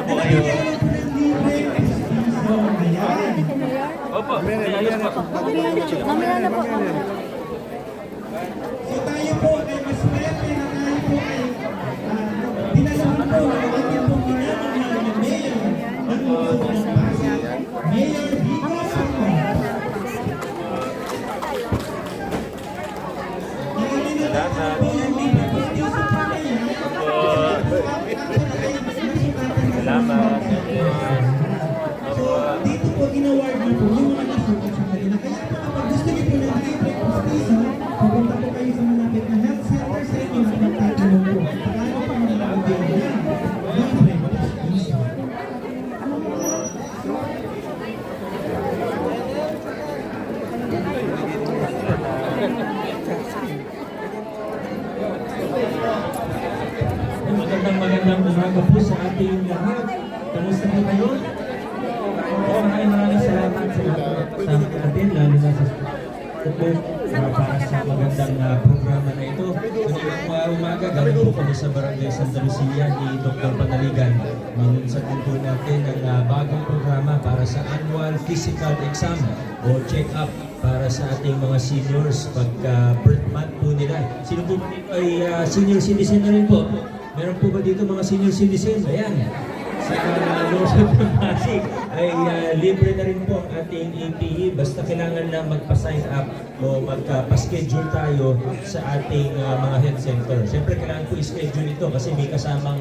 Kamusta po kayo? Opo, ayos po. Mamaya na po. So tayo po ay mas swerte na tayo po ay dinalaman po ng ating pong ginamahal na mayor ng lungsod ng Pasig, Mayor Vico Sangko. Salamat. Salamat. So dito po in-award na po yung mga nasukat sa kanila. Kaya po kapag gusto niyo po ng libre postisyo, pupunta po kayo sa malapit na health center sa inyo at magtatanong po. Paano po ang nakaubin na libre postisyo? Magandang umaga po sa ating lahat. Kamusta po kayo? Maraming salamat sa lahat sa atin, lalo na sa support para sa magandang programa na ito. Ngayong umaga, galing po kami sa Barangay Santa Lucia ni Dr. Panaligan. Manunsagin po natin ang bagong programa para sa annual physical exam o check-up para sa ating mga seniors pagka birth month po nila. Sino po ay senior citizen na rin po? Meron po ba dito mga senior citizens? Ayan. Sa lungsod ng Pasig ay libre na rin po ang ating APE. Basta kailangan lang magpa-sign up o magpa-schedule tayo sa ating mga health center. Siyempre kailangan po i-schedule ito kasi may kasamang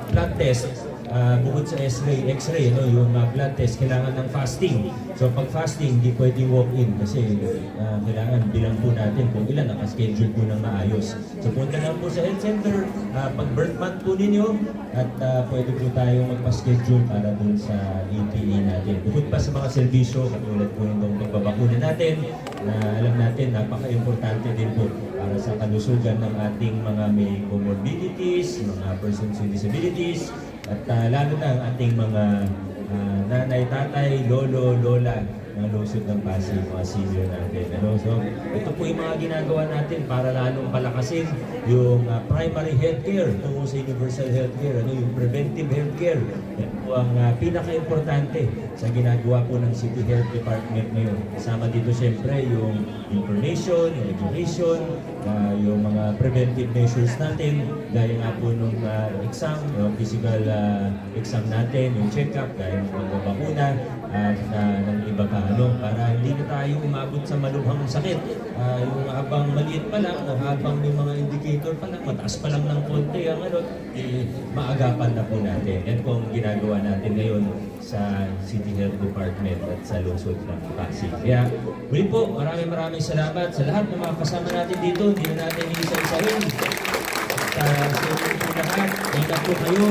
blood test. Bukod sa X-ray, no, yung blood test, kailangan ng fasting. So pag fasting, hindi pwedeng walk-in kasi kailangan bilang po natin kung ilan nakaschedule po ng maayos. So punta lang po sa health center, pag birth month po ninyo, at pwede po tayong magpa-schedule para dun sa APE natin. Bukod pa sa mga serbisyo, katulad po yung pagbabakuna natin, na alam natin, napaka-importante din po para sa kalusugan ng ating mga may comorbidities, mga persons with disabilities, at lalo na ang ating mga nanay, tatay, lolo, lola ng lungsod ng Pasig, mga senior natin. Ano? So, ito po yung mga ginagawa natin para lalong palakasin yung primary healthcare tungo sa universal healthcare, ano? Yung preventive healthcare. Yan po ang pinaka-importante sa ginagawa po ng City Health Department ngayon. Kasama dito siyempre yung information, yung education, yung mga preventive measures natin, gaya nga po nung exam, yung physical exam natin, yung check-up, gaya ng pagbabakuna, at ng iba pa, ano, para hindi na tayo umabot sa malubhang sakit. Yung habang maliit pa lang, o habang may mga indicator pa lang, mataas pa lang ng konti, ang ano, maagapan na po natin. Yan po ang ginagawa natin ngayon sa City Health Department at sa lungsod ng Pasig. Kaya, muli po, maraming salamat sa lahat ng mga kasama natin dito. Hindi na natin isa-isahin. At sa inyo po lahat, ingat po kayo.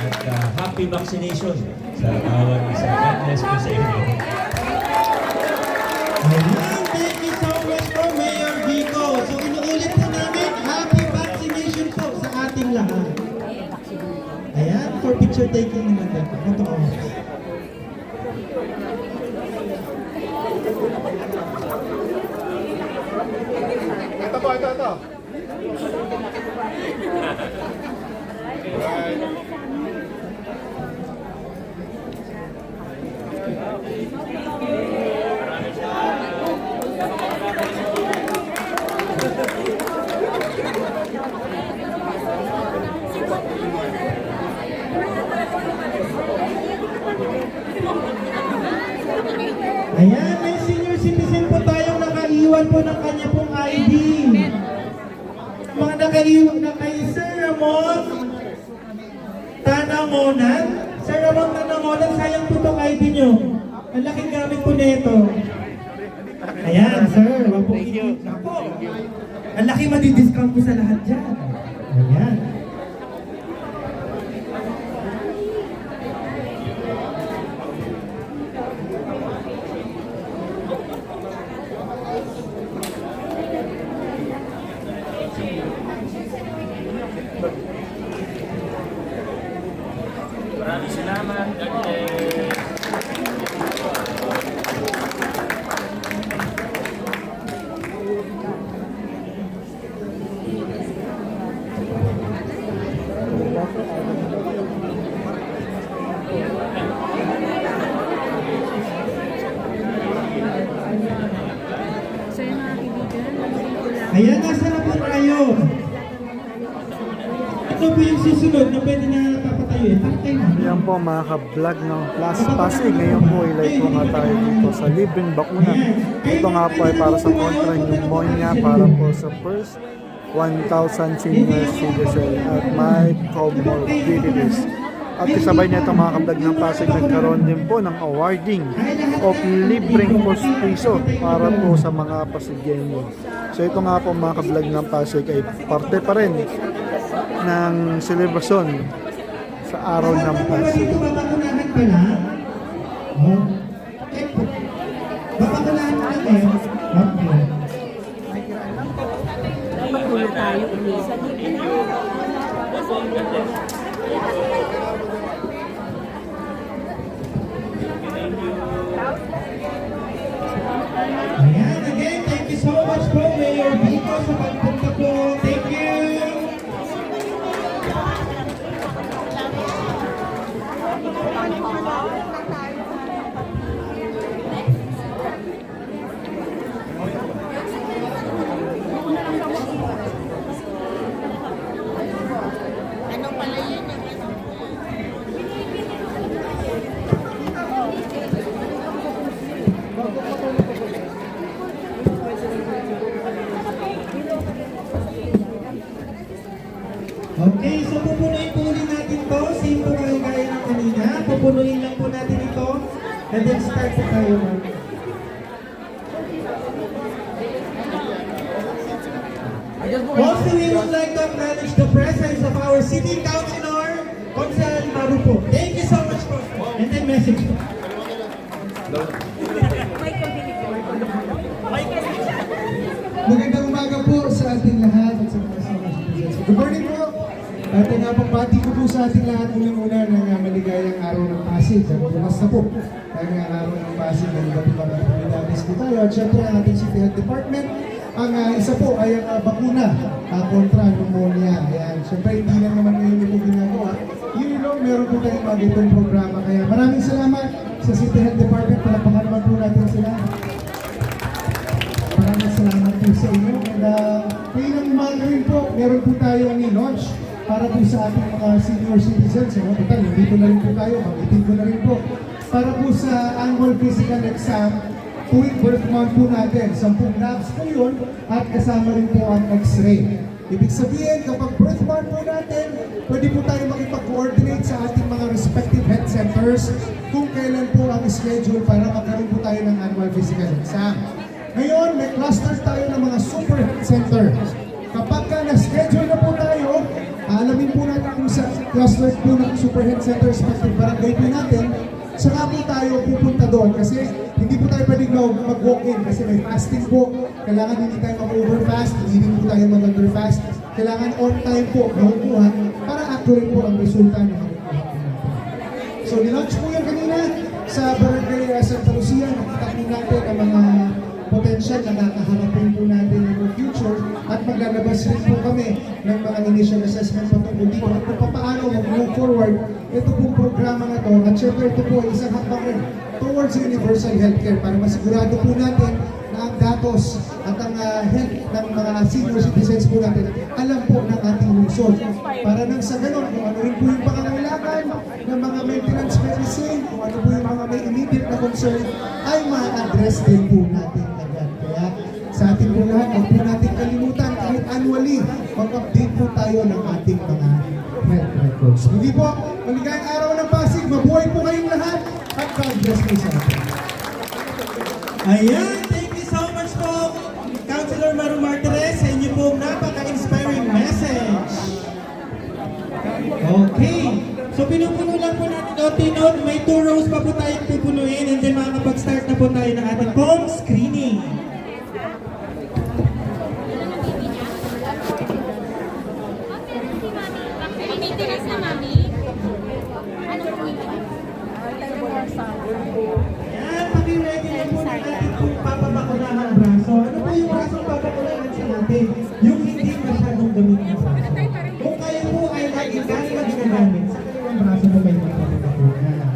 At happy vaccination sa bawat isa. God bless po sa inyo. Thank you so much po, Mayor Vico. So inuulit po namin, happy vaccination po sa ating lahat. Ayan, for picture taking naman din. Totoo. Ito po, ito. Ayan, may senior citizen po tayong nakaiwan po ng kanya pong ID. Mga nakaiwan na kay Sir Ramon Tanangonan. Sir Ramon Tanangonan, sayang po itong ID nyo. Ang laking gamit po nito. Ayan, sir. Thank you. Ang laki madi-discount po sa lahat dyan. Ayan. Maraming salamat. God bless. Ano po yung susunod na pwede na papatayuin? Pakatay na. Yan po mga ka-vlog ng Plus Pasig. Ngayon po ilay po nga tayo dito sa libreng bakuna. Ito nga po ay para sa kontra pneumonia, para po sa first 1,000 senior citizen at may comorbidities. At kasabay niya itong mga ka-vlog ng Pasig, nagkaroon din po ng awarding of libreng postiso para po sa mga Pasigyenyo. So ito nga po mga ka-vlog ng Pasig ay parte pa rin ng selebrasyon sa araw ng Pasig. Ito babakunahan pala. Oh. Babakunahan pala eh. Okay. Magkulo tayo ulit sa Ayan, again, thank you so much po, Mayor Vico, sa pagpunta po. Thank you. Okay, so pupunuin po ulit natin to. Same po kayo gaya ng kanina. Pupunuin lang po natin ito. And then start po tayo. Also, we would like to acknowledge the presence of our City Councilor, Consel Marupo. Thank you so much po. And then message po. Magandang umaga po sa ating lahat at sa mga senior citizens. Good morning po! At napapati ko po sa ating lahat unang-una ng maligayang araw ng Pasig. At bukas na po ang araw ng Pasig ng iba't ibang activities po tayo. At syempre ang ating City Health Department. Ang isa po ay ang bakuna kontra pneumonia. Ayan. Syempre hindi lang naman ngayon ito ginagawa. Year long meron po tayong mga ganitong programa. Kaya maraming salamat sa City Health Department. Palapakan naman po natin sila. Maraming salamat po sa inyo. And kailang umaga rin po, meron po tayo ang i-launch para po sa ating mga senior citizens. Total, nandito na rin po tayo, magitin ko na rin po. Para po sa annual physical exam, tuwing birth month po natin. 10 labs po yun at kasama rin po ang x-ray. Ibig sabihin, kapag birth month po natin, pwede po tayo makipag-coordinate sa ating mga respective health centers kung kailan po ang schedule para magkaroon po tayo ng annual physical exam. Ngayon, may cluster tayo ng mga super health center. Kapag ka na-schedule na po tayo, alamin po natin kung sa cluster po ng super health center respective barangay po natin, saka po tayo pupunta doon kasi hindi po tayo pwedeng mag-walk-in kasi may fasting po. Kailangan hindi tayo mag-overfast, hindi rin po tayo mag-underfast. Kailangan on time po makukuha para accurate po ang resulta ng makukuha po natin. So, nilaunch po yan kanina sa barangay Santa Lucia. Nakita po natin ang mga potential na kakaharapin po natin in the future at maglalabas rin po kami ng mga initial assessment patungkol dito at kung paano mag-move forward ito pong programa na to at syempre ito po ay isang hakbang rin towards universal healthcare para masigurado po natin na ang datos at ang health ng mga senior citizens po natin alam po ng ating lungsod para nang sa ganon kung ano rin po yung pangangailangan ng mga maintenance medicine, kung ano po yung mga may immediate na concern ay ma-address din po natin agad. Kaya sa ating po lahat, huwag po natin kalimutan kahit annually mag-update po tayo ng ating mga health records. Hindi po, maligayang araw ng Pasig, mabuhay po kayong lahat at God bless po sa atin. Ayan, thank you so much po, Councilor Maru Martirez, sa inyo pong napaka-inspiring message. Okay, so pinupuno lang po natin note, may 2 rows pa po tayong pupunuin and then makakapag-start na po tayo ng ating pong screening. Maintenance na, mami. Ano po ito? Ayan, paki-ready na po ng ating pong papabakunahan braso. Ano po yung brasong papakunahan sa natin? Yung hindi masyadong gamit ng braso. Kung kayo po ay lagi ginagamit sa kanilang braso na may papabakunahan.